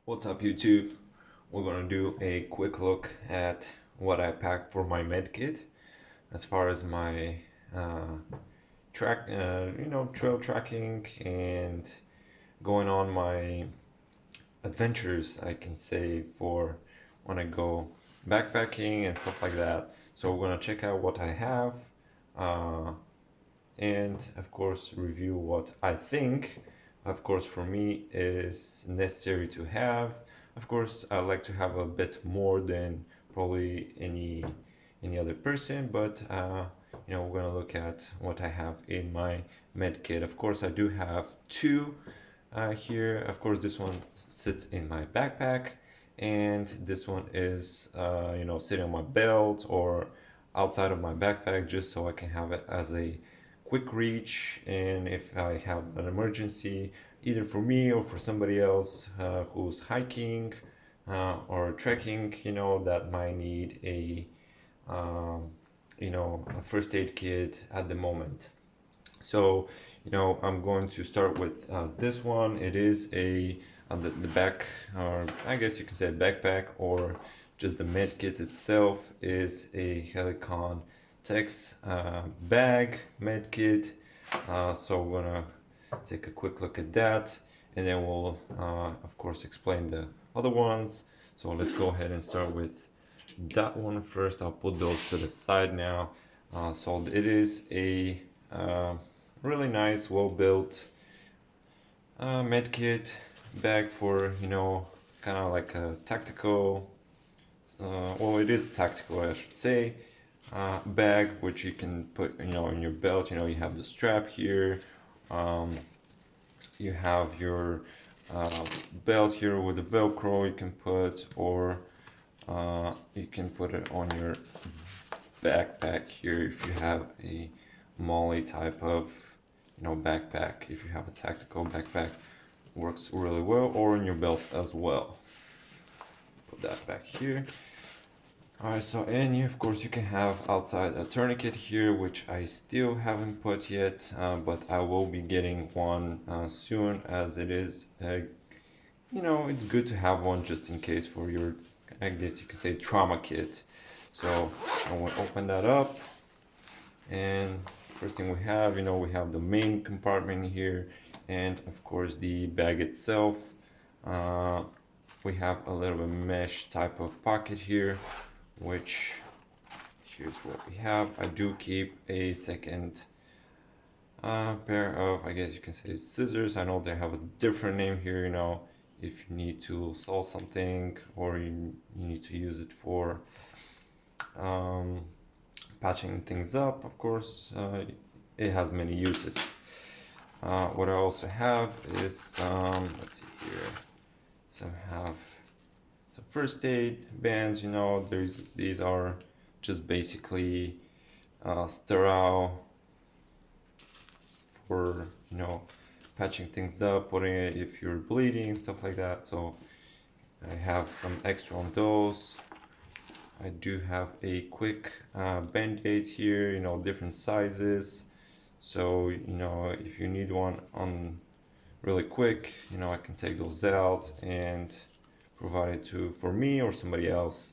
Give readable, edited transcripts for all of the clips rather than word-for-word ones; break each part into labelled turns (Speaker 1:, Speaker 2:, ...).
Speaker 1: What's up, YouTube? We're gonna do a quick look at what I packed for my medkit as far as my uh, trail tracking and going on my adventures, I can say, for when I go backpacking and stuff like that. So we're gonna check out what I have, uh, and of course review what I think, of course, for me is necessary to have. Of course, I like to have a bit more than probably any other person, but we're gonna look at what I have in my med kit. Of course, I do have two here. Of course, this one sits in my backpack, and this one is sitting on my belt or outside of my backpack, just so I can have it as a quick reach, and if I have an emergency, either for me or for somebody else who's hiking or trekking, that might need um, a first aid kit at the moment. So, I'm going to start with this one. It is the back, or I guess you can say a backpack, or just the med kit itself is a Helicon Tex bag med kit. So we're gonna take a quick look at that, and then we'll, of course, explain the other ones. So let's go ahead and start with that one first. I'll put those to the side now. So it is a really nice, well-built medkit bag for kind of like a tactical. Well, it is tactical, I should say. Bag which you can put in your belt. You have the strap here. You have your belt here with the Velcro you can put, or you can put it on your backpack here if you have a molly type of backpack. If you have a tactical backpack, works really well, or in your belt as well. Put that back here. Alright, so and of course you can have outside a tourniquet here, which I still haven't put yet, but I will be getting one soon, as it is it's good to have one just in case for your, I guess you could say, trauma kit. So I will open that up, and first thing we have, we have the main compartment here, and of course the bag itself. We have a little bit mesh type of pocket here, which here's what we have. I do keep a second pair of, I guess you can say, scissors. I know they have a different name here, if you need to saw something, or you need to use it for patching things up. Of course, it has many uses. What I also have is let's see here, some have some first aid bands. These are just basically sterile for patching things up, putting it if you're bleeding, stuff like that. So I have some extra on those. I do have a quick band-aids here, different sizes. So if you need one on really quick, I can take those out and provide it for me or somebody else.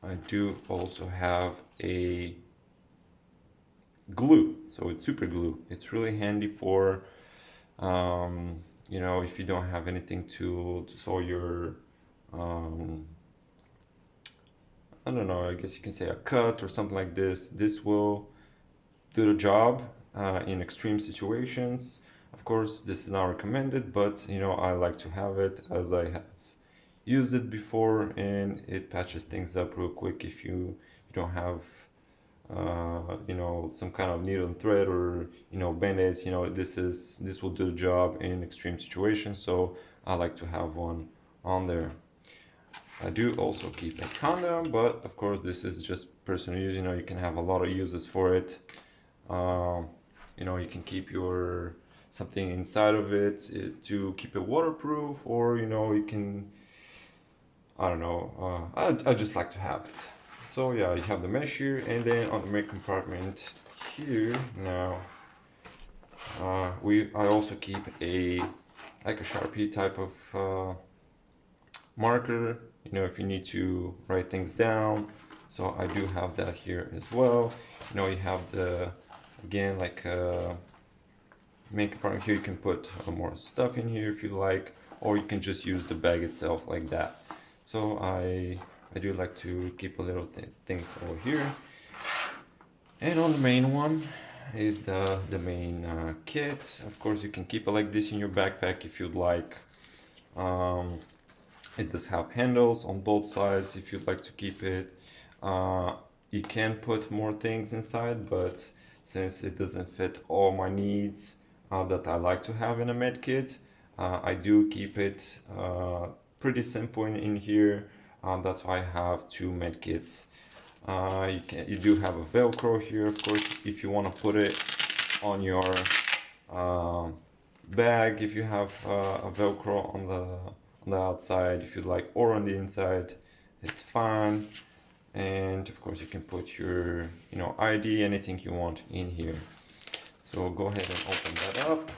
Speaker 1: I do also have a glue, so it's super glue. It's really handy for if you don't have anything to sew your I don't know, I guess you can say a cut or something like this. This will do the job in extreme situations. Of course, this is not recommended, but I like to have it, as I have used it before, and it patches things up real quick if you don't have some kind of needle and thread, or band-aids. This will do the job in extreme situations, so I like to have one on there. I do also keep a condom, but of course this is just personal use. You can have a lot of uses for it. You can keep your something inside of it to keep it waterproof, or you can, I don't know, I just like to have it. So yeah, you have the mesh here, and then on the main compartment here now, I also keep a like a Sharpie type of marker, you know, if you need to write things down. So I do have that here as well. You know, you have the, again, like main compartment here. You can put more stuff in here if you like, or you can just use the bag itself like that. So I do like to keep a little things over here. And on the main one is the main kit. Of course, you can keep it like this in your backpack if you'd like. It does have handles on both sides if you'd like to keep it. You can put more things inside, but since it doesn't fit all my needs that I like to have in a med kit, I do keep it pretty simple in here. That's why I have two med kits. You do have a Velcro here, of course, if you want to put it on your bag. If you have a Velcro on the outside, if you like, or on the inside, it's fine. And of course, you can put your, you know, ID, anything you want in here. So we'll go ahead and open that up.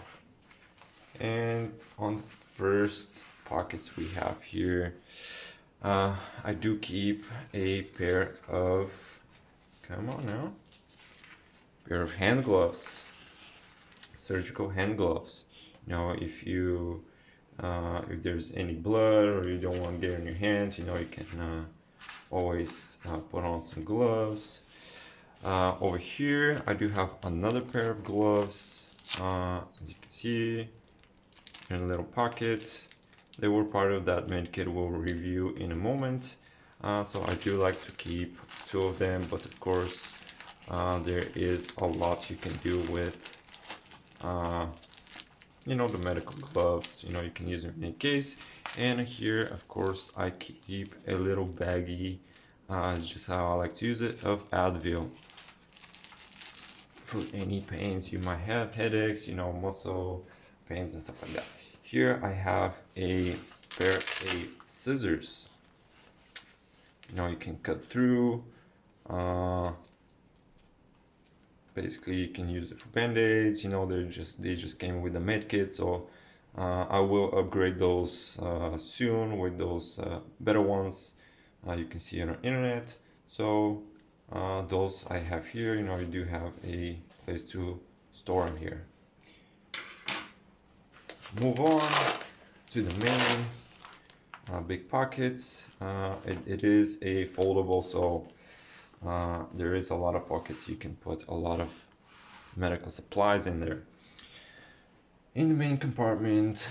Speaker 1: And on the first pockets we have here, I do keep a pair of, come on now, pair of hand gloves, surgical hand gloves. You know, if there's any blood or you don't want to get in your hands, you know, you can always put on some gloves. Over here, I do have another pair of gloves. As you can see, in a little pocket. They were part of that med kit we'll review in a moment. So I do like to keep two of them, but of course, there is a lot you can do with, you know, the medical gloves. You know, you can use them in any case. And here, of course, I keep a little baggie. It's just how I like to use it, of Advil for any pains you might have, headaches, you know, muscle pains and stuff like that. Here I have a pair of scissors. You know, you can cut through. Basically, you can use it for band-aids. You know, they just came with the med kit, so I will upgrade those soon with those better ones. You can see on our internet. So those I have here. You know, you do have a place to store them here. Move on to the main big pockets. It is a foldable, so there is a lot of pockets. You can put a lot of medical supplies in there. In the main compartment,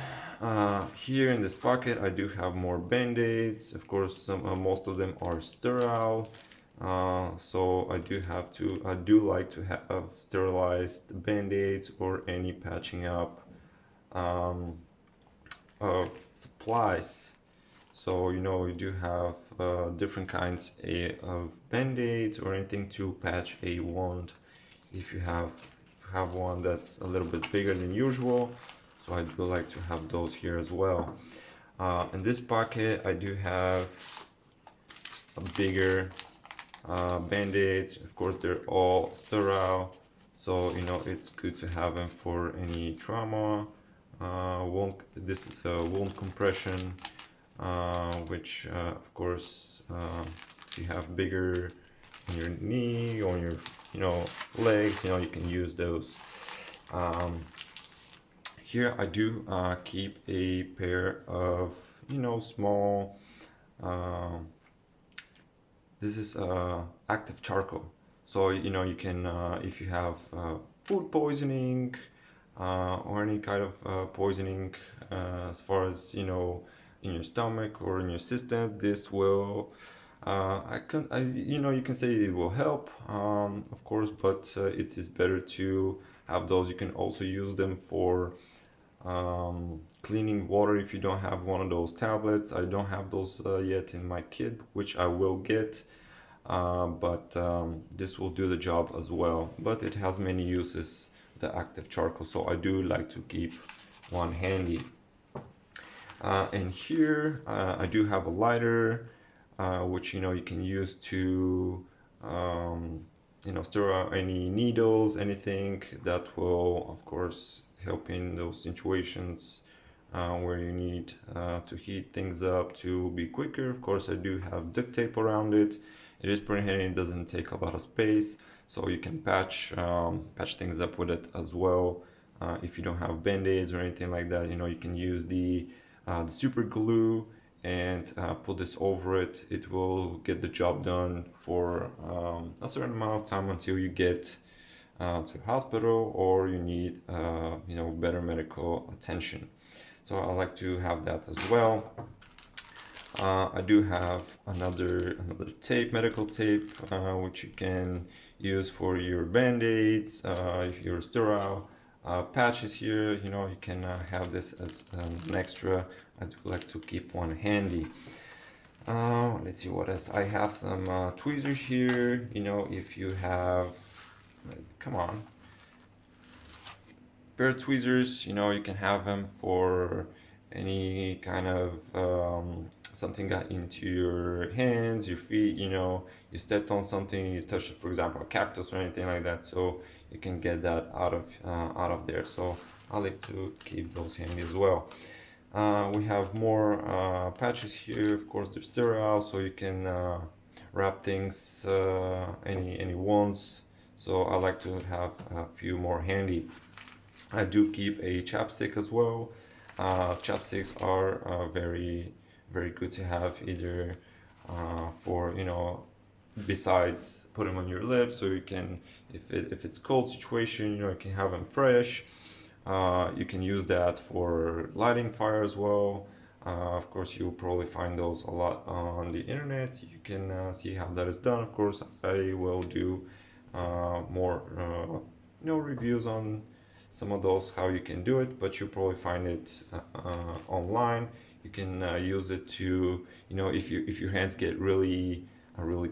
Speaker 1: here in this pocket, I do have more band-aids. Of course, most of them are sterile. So I do like to have sterilized band-aids or any patching up of supplies. So, you know, you do have different kinds of band-aids or anything to patch a wound if you have one that's a little bit bigger than usual. So I do like to have those here as well. In this pocket, I do have a bigger band-aids. Of course, they're all sterile, so you know it's good to have them for any trauma. This is a wound compression, which of course if you have bigger on your knee or your legs, you know, you can use those. Here I do keep a pair of small, this is active charcoal. So you can if you have food poisoning or any kind of poisoning as far as in your stomach or in your system, this will you can say it will help, of course, but it is better to have those. You can also use them for cleaning water if you don't have one of those tablets. I don't have those yet in my kit, which I will get, but this will do the job as well. But it has many uses, the active charcoal, so I do like to keep one handy. And here I do have a lighter, which you can use to stir out any needles, anything that will of course help in those situations where you need to heat things up to be quicker. Of course, I do have duct tape around it. It is pretty handy, it doesn't take a lot of space, so you can patch things up with it as well. If you don't have band-aids or anything like that, you know, you can use the super glue and put this over it. It will get the job done for a certain amount of time until you get to hospital or you need you know, better medical attention. So I like to have that as well. I do have another tape, medical tape, which you can use for your band-aids if you're sterile. Patches here, you know, you can have this as an extra. I do like to keep one handy. Let's see what else. I have some tweezers here. You know, if you have, come on, pair of tweezers, you know, you can have them for any kind of something got into your hands, your feet, you know, you stepped on something, you touched, for example, a cactus or anything like that, so you can get that out of there. So I like to keep those handy as well. We have more patches here. Of course, they're sterile, so you can wrap things any ones. So I like to have a few more handy. I do keep a chapstick as well. Chapsticks are very good to have, either for, you know, besides put them on your lips, so you can, if it's cold situation, you know, you can have them fresh. You can use that for lighting fire as well. Of course, you'll probably find those a lot on the internet. You can see how that is done. Of course, I will do more you know, reviews on some of those, how you can do it, but you'll probably find it online. You can use it to, you know, if your hands get really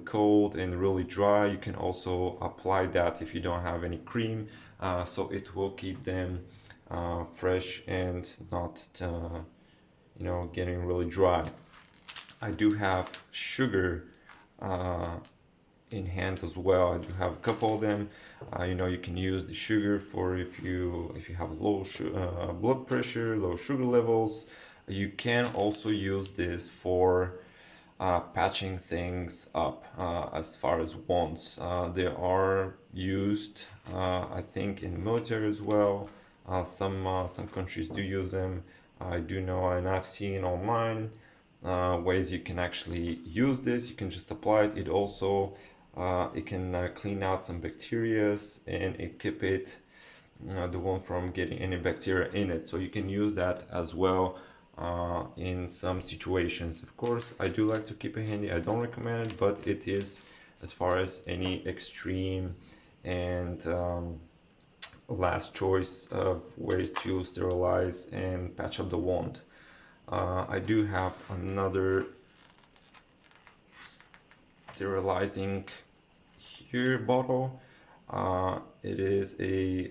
Speaker 1: cold and really dry, you can also apply that if you don't have any cream, so it will keep them fresh and not you know, getting really dry. I do have sugar in hand as well. I do have a couple of them. You know, you can use the sugar for if you have low blood pressure, low sugar levels. You can also use this for patching things up as far as wounds. They are used, I think, in the military as well. Some countries do use them. I do know, and I've seen online ways you can actually use this. You can just apply it. It also it can clean out some bacterias, and it keep it the one from getting any bacteria in it. So you can use that as well in some situations. Of course, I do like to keep it handy. I don't recommend it, but it is, as far as any extreme and last choice of ways to sterilize and patch up the wound. I do have another sterilizing here bottle. It is a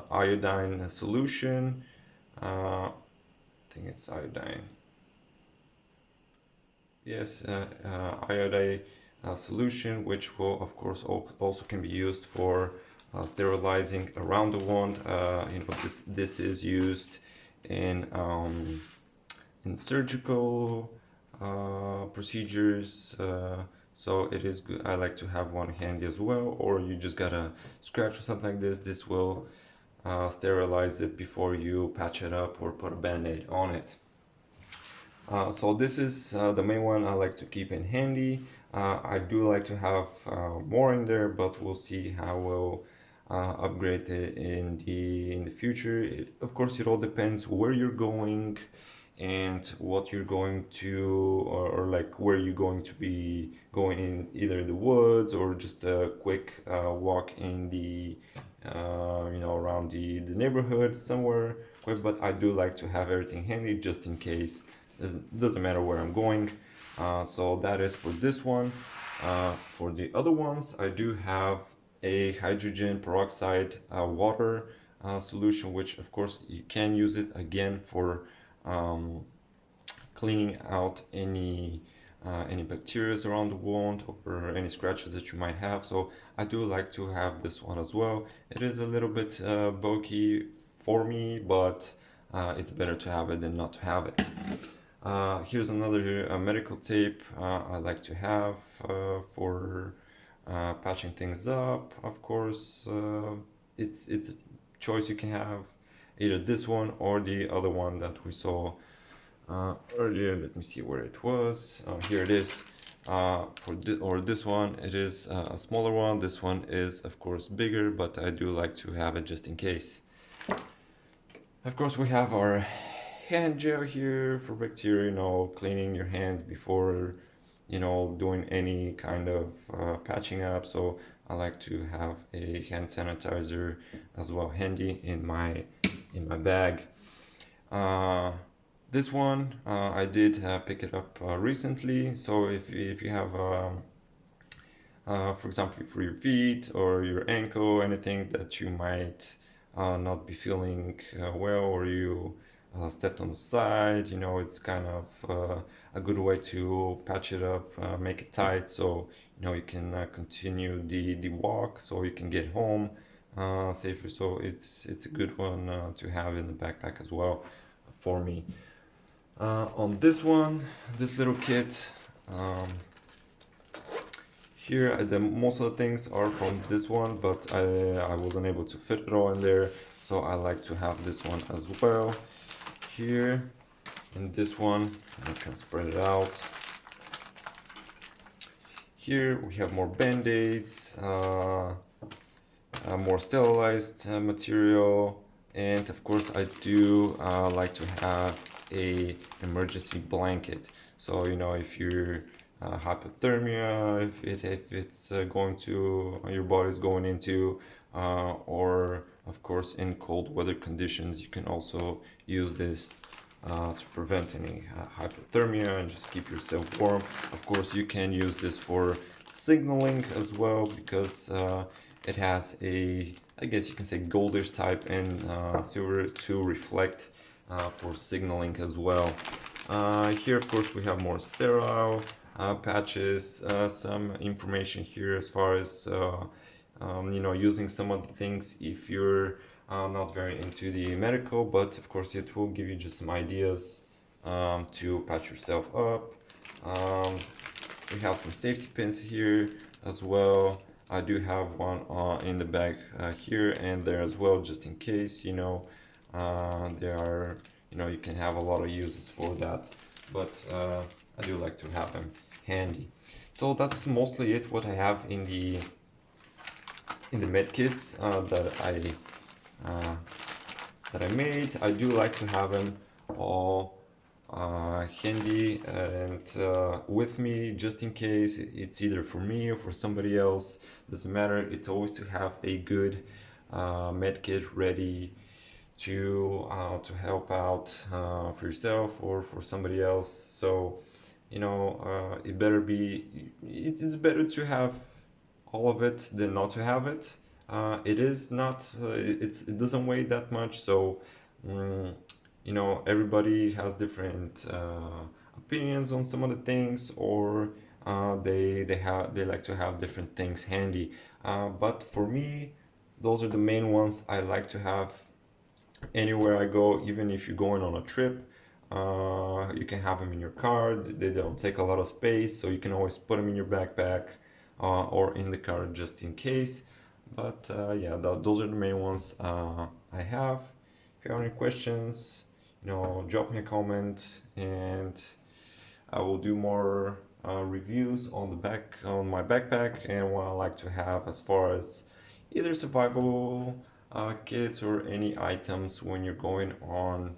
Speaker 1: iodine solution. I think it's iodine. Yes, iodine solution, which will, of course, also can be used for sterilizing around the wound. You know, this is used in surgical procedures. So it is good. I like to have one handy as well, or you just gotta scratch or something like this. This will sterilize it before you patch it up or put a band-aid on it. So this is the main one I like to keep in handy. I do like to have more in there, but we'll see how we'll upgrade it in the future. Of course, it all depends where you're going and what you're going to, or like where you're going to be going, in either the woods or just a quick walk in the you know, around the neighborhood somewhere quick. But I do like to have everything handy just in case. Doesn't matter where I'm going. So that is for this one. For the other ones, I do have a hydrogen peroxide water solution, which of course you can use it again for cleaning out any bacteria around the wound or any scratches that you might have. So I do like to have this one as well. It is a little bit bulky for me, but it's better to have it than not to have it. Here's another medical tape I like to have for patching things up. Of course, it's a choice. You can have either this one or the other one that we saw earlier. Let me see where it was. Here it is. For this one, it is a smaller one. This one is, of course, bigger, but I do like to have it just in case. Of course, we have our hand gel here for bacteria, cleaning your hands before, doing any kind of patching up. So I like to have a hand sanitizer as well handy in my bag. This one I did pick it up recently. So if you have for example, for your feet or your ankle, anything that you might not be feeling well, or you stepped on the side, it's kind of a good way to patch it up, make it tight, so you can continue the walk, so you can get home safer. So it's a good one to have in the backpack as well for me. On this one, this little kit, here most of the things are from this one, but I wasn't able to fit it all in there, so I like to have this one as well. Here in this one, I can spread it out. Here we have more band-aids, more sterilized material, and of course I do like to have a emergency blanket. So if you're hypothermia, if it's going to your body's going into, or of course in cold weather conditions, you can also use this to prevent any hypothermia and just keep yourself warm. Of course, you can use this for signaling as well, because it has a, I guess you can say, goldish type and silver to reflect for signaling as well. Here of course we have more sterile patches, some information here as far as using some of the things if you're not very into the medical, but of course it will give you just some ideas to patch yourself up. We have some safety pins here as well. I do have one in the bag here and there as well, just in case, there are, you can have a lot of uses for that, but I do like to have them handy. So that's mostly it what I have in the med kits that I made. I do like to have them all handy and with me, just in case. It's either for me or for somebody else, doesn't matter. It's always to have a good med kit ready to help out for yourself or for somebody else. So it better be, it's better to have all of it than not to have it. It is not it doesn't weigh that much, so everybody has different opinions on some of the things, or they like to have different things handy, but for me, those are the main ones I like to have anywhere I go. Even if you're going on a trip, you can have them in your car. They don't take a lot of space, so you can always put them in your backpack or in the car just in case. But yeah, those are the main ones I have. If you have any questions, drop me a comment, and I will do more reviews on my backpack and what I like to have as far as either survival kits or any items when you're going on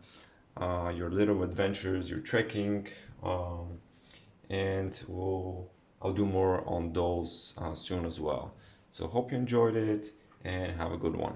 Speaker 1: your little adventures, your trekking, and I'll do more on those soon as well. So hope you enjoyed it and have a good one.